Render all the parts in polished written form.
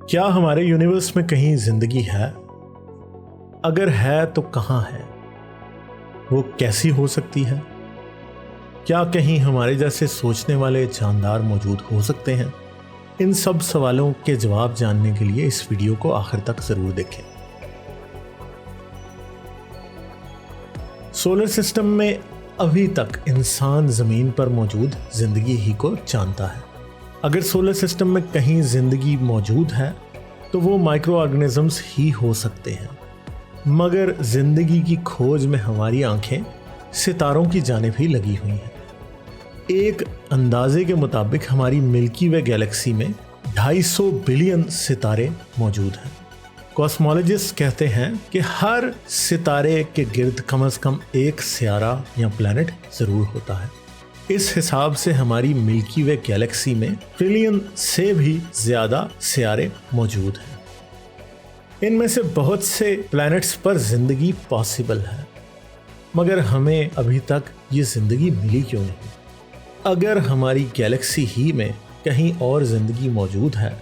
क्या हमारे यूनिवर्स में कहीं जिंदगी है? अगर है तो कहाँ है? वो कैसी हो सकती है? क्या कहीं हमारे जैसे सोचने वाले जानदार मौजूद हो सकते हैं? इन सब सवालों के जवाब जानने के लिए इस वीडियो को आखिर तक जरूर देखें। सोलर सिस्टम में अभी तक इंसान जमीन पर मौजूद जिंदगी ही को जानता है। अगर सोलर सिस्टम में कहीं जिंदगी मौजूद है तो वो माइक्रो ऑर्गेनिजम्स ही हो सकते हैं, मगर जिंदगी की खोज में हमारी आंखें सितारों की जानिब ही लगी हुई हैं। एक अंदाजे के मुताबिक हमारी मिल्की वे गैलेक्सी में 250 बिलियन सितारे मौजूद हैं। कॉस्मोलॉजिस्ट कहते हैं कि हर सितारे के गिर्द कम से कम एक सियारा या प्लैनेट जरूर होता है। इस हिसाब से हमारी मिल्की वे गैलेक्सी में ट्रिलियन से भी ज्यादा सियारे मौजूद हैं। इनमें से बहुत से प्लैनेट्स पर जिंदगी पॉसिबल है, मगर हमें अभी तक ये जिंदगी मिली क्यों नहीं? अगर हमारी गैलेक्सी ही में कहीं और जिंदगी मौजूद है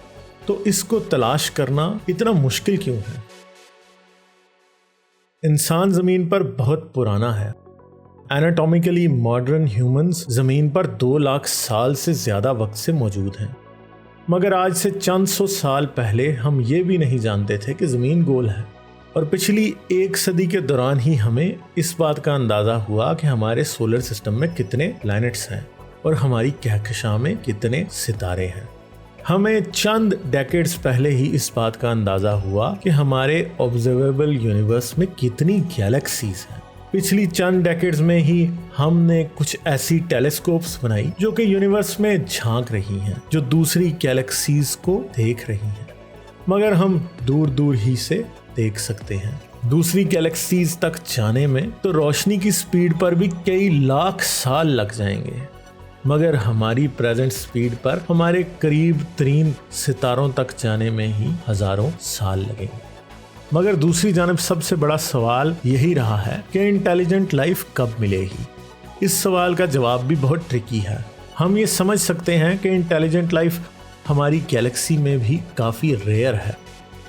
तो इसको तलाश करना इतना मुश्किल क्यों है? इंसान जमीन पर बहुत पुराना है। एनाटॉमिकली मॉडर्न ह्यूमंस जमीन पर 2 लाख साल से ज्यादा वक्त से मौजूद हैं, मगर आज से चंद सौ साल पहले हम ये भी नहीं जानते थे कि जमीन गोल है। और पिछली 1 सदी के दौरान ही हमें इस बात का अंदाजा हुआ कि हमारे सोलर सिस्टम में कितने प्लैनेट्स हैं और हमारी कहकशां में कितने सितारे हैं। हमें चंद डेकेड्स पहले ही इस बात का अंदाजा हुआ कि हमारे ऑब्जर्वेबल यूनिवर्स में कितनी गैलेक्सीज हैं। पिछली चंद डेकेड्स में ही हमने कुछ ऐसी टेलीस्कोप्स बनाई जो कि यूनिवर्स में झांक रही हैं, जो दूसरी गैलेक्सीज को देख रही हैं, मगर हम दूर दूर ही से देख सकते हैं। दूसरी गैलेक्सीज तक जाने में तो रोशनी की स्पीड पर भी कई लाख साल लग जाएंगे, मगर हमारी प्रेजेंट स्पीड पर हमारे करीब तरीन सितारों तक जाने में ही हजारों साल लगेंगे। मगर दूसरी जानिब सबसे बड़ा सवाल यही रहा है कि इंटेलिजेंट लाइफ कब मिलेगी। इस सवाल का जवाब भी बहुत ट्रिकी है। हम ये समझ सकते हैं कि इंटेलिजेंट लाइफ हमारी गैलेक्सी में भी काफ़ी रेयर है।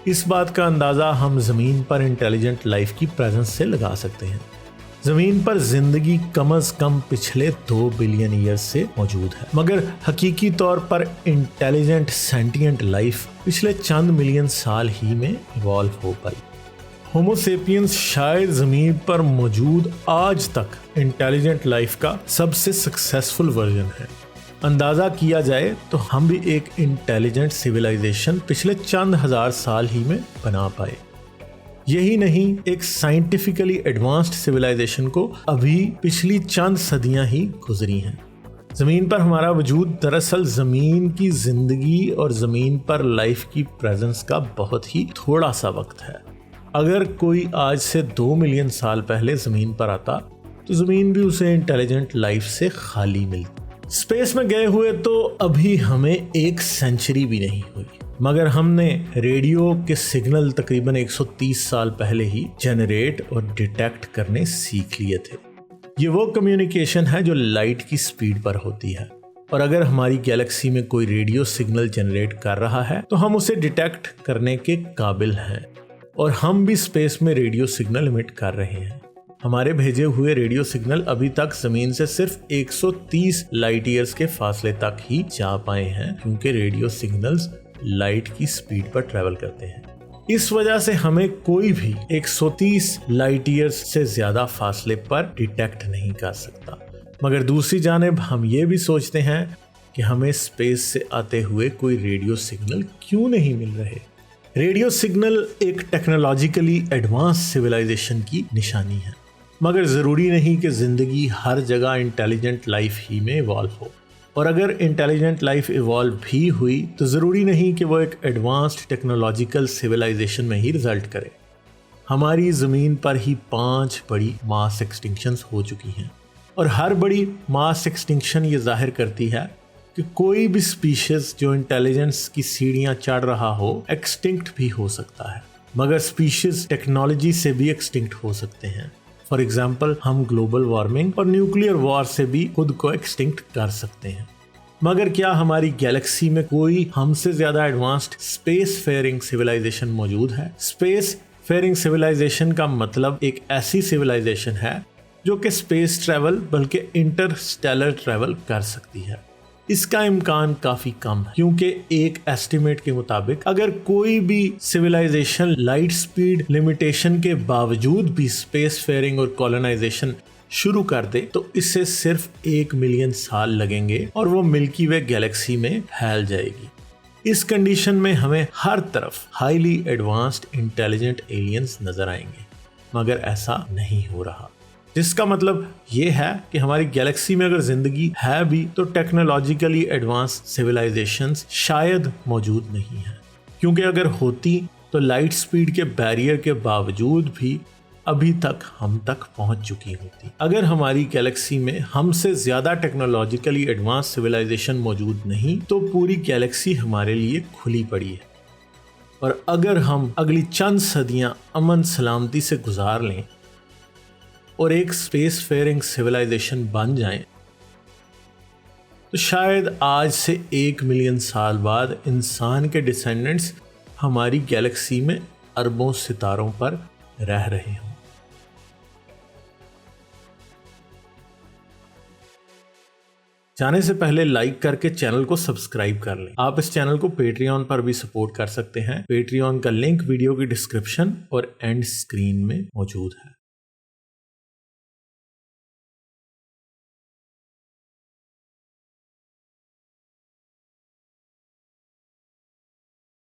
इस बात का अंदाज़ा हम ज़मीन पर इंटेलिजेंट लाइफ की प्रेजेंस से लगा सकते हैं। ज़मीन पर जिंदगी कम से कम पिछले 2 बिलियन ईयर्स से मौजूद है, मगर हकीकी तौर पर इंटेलिजेंट सेंटिएंट लाइफ पिछले चंद मिलियन साल ही में इवॉल्व हो पाई। होमो सेपियंस शायद ज़मीन पर मौजूद आज तक इंटेलिजेंट लाइफ का सबसे सक्सेसफुल वर्जन है। अंदाज़ा किया जाए तो हम भी एक इंटेलिजेंट सिविलाइजेशन पिछले चंद हजार साल ही में बना पाए। यही नहीं, एक साइंटिफिकली एडवांस्ड सिविलाइजेशन को अभी पिछली चंद सदियां ही गुजरी हैं। ज़मीन पर हमारा वजूद दरअसल ज़मीन की ज़िंदगी और ज़मीन पर लाइफ की प्रेजेंस का बहुत ही थोड़ा सा वक्त है। अगर कोई आज से 2 मिलियन साल पहले ज़मीन पर आता तो ज़मीन भी उसे इंटेलिजेंट लाइफ से खाली मिलती। स्पेस में गए हुए तो अभी हमें 1 सेंचुरी भी नहीं हुई, मगर हमने रेडियो के सिग्नल तकरीबन 130 साल पहले ही जनरेट और डिटेक्ट करने सीख लिए थे। ये वो कम्युनिकेशन है जो लाइट की स्पीड पर होती है, और अगर हमारी गैलेक्सी में कोई रेडियो सिग्नल जनरेट कर रहा है तो हम उसे डिटेक्ट करने के काबिल हैं, और हम भी स्पेस में रेडियो सिग्नल इमिट कर रहे हैं। हमारे भेजे हुए रेडियो सिग्नल अभी तक जमीन से सिर्फ 130 लाइट ईयर्स के फासले तक ही जा पाए हैं, क्योंकि रेडियो सिग्नल्स लाइट की स्पीड पर ट्रेवल करते हैं। इस वजह से हमें कोई भी 130 लाइट ईयर्स से ज्यादा फासले पर डिटेक्ट नहीं कर सकता। मगर दूसरी जानिब हम ये भी सोचते हैं कि हमें स्पेस से आते हुए कोई रेडियो सिग्नल क्यों नहीं मिल रहे। रेडियो सिग्नल एक टेक्नोलॉजिकली एडवांस सिविलाइजेशन की निशानी है, मगर ज़रूरी नहीं कि ज़िंदगी हर जगह इंटेलिजेंट लाइफ ही में इवॉल्व हो। और अगर इंटेलिजेंट लाइफ इवॉल्व भी हुई तो ज़रूरी नहीं कि वो एक एडवांस्ड टेक्नोलॉजिकल सिविलाइजेशन में ही रिजल्ट करे। हमारी ज़मीन पर ही 5 बड़ी मास एक्सटिंक्शंस हो चुकी हैं, और हर बड़ी मास एक्सटिंक्शन ये जाहिर करती है कि कोई भी स्पीशीज जो इंटेलिजेंस की सीढ़ियाँ चढ़ रहा हो एक्सटिंक्ट भी हो सकता है, मगर स्पीशीज टेक्नोलॉजी से भी एक्सटिंक्ट हो सकते हैं। फॉर एग्जाम्पल, हम ग्लोबल वार्मिंग और न्यूक्लियर वॉर से भी खुद को एक्सटिंक्ट कर सकते हैं। मगर क्या हमारी गैलेक्सी में कोई हमसे ज्यादा एडवांस्ड स्पेस फेयरिंग सिविलाइजेशन मौजूद है? स्पेस फेयरिंग सिविलाइजेशन का मतलब एक ऐसी सिविलाइजेशन है जो कि स्पेस ट्रैवल बल्कि इंटरस्टेलर ट्रैवल कर सकती है। इसका इम्कान काफी कम है क्योंकि एक एस्टिमेट के मुताबिक अगर कोई भी सिविलाइजेशन लाइट स्पीड लिमिटेशन के बावजूद भी स्पेस फेयरिंग और कॉलोनाइजेशन शुरू कर दे तो इससे सिर्फ 1 मिलियन साल लगेंगे और वो मिल्की वे गैलेक्सी में फैल जाएगी। इस कंडीशन में हमें हर तरफ हाईली एडवांस्ड इंटेलिजेंट एलियंस नजर आएंगे, मगर ऐसा नहीं हो रहा, जिसका मतलब ये है कि हमारी गैलेक्सी में अगर जिंदगी है भी तो टेक्नोलॉजिकली एडवांस सिविलाइजेशंस शायद मौजूद नहीं है, क्योंकि अगर होती तो लाइट स्पीड के बैरियर के बावजूद भी अभी तक हम तक पहुंच चुकी होती। अगर हमारी गैलेक्सी में हमसे ज्यादा टेक्नोलॉजिकली एडवांस सिविलाइजेशन मौजूद नहीं तो पूरी गैलेक्सी हमारे लिए खुली पड़ी है, और अगर हम अगली चंद सदियां अमन सलामती से गुजार लें और एक स्पेस फेयरिंग सिविलाइजेशन बन जाएं, तो शायद आज से 1 मिलियन साल बाद इंसान के डिसेंडेंट्स हमारी गैलेक्सी में अरबों सितारों पर रह रहे हों। जाने से पहले लाइक करके चैनल को सब्सक्राइब कर लें। आप इस चैनल को पेट्रियन पर भी सपोर्ट कर सकते हैं। पेट्रियन का लिंक वीडियो की डिस्क्रिप्शन और एंड स्क्रीन में मौजूद है।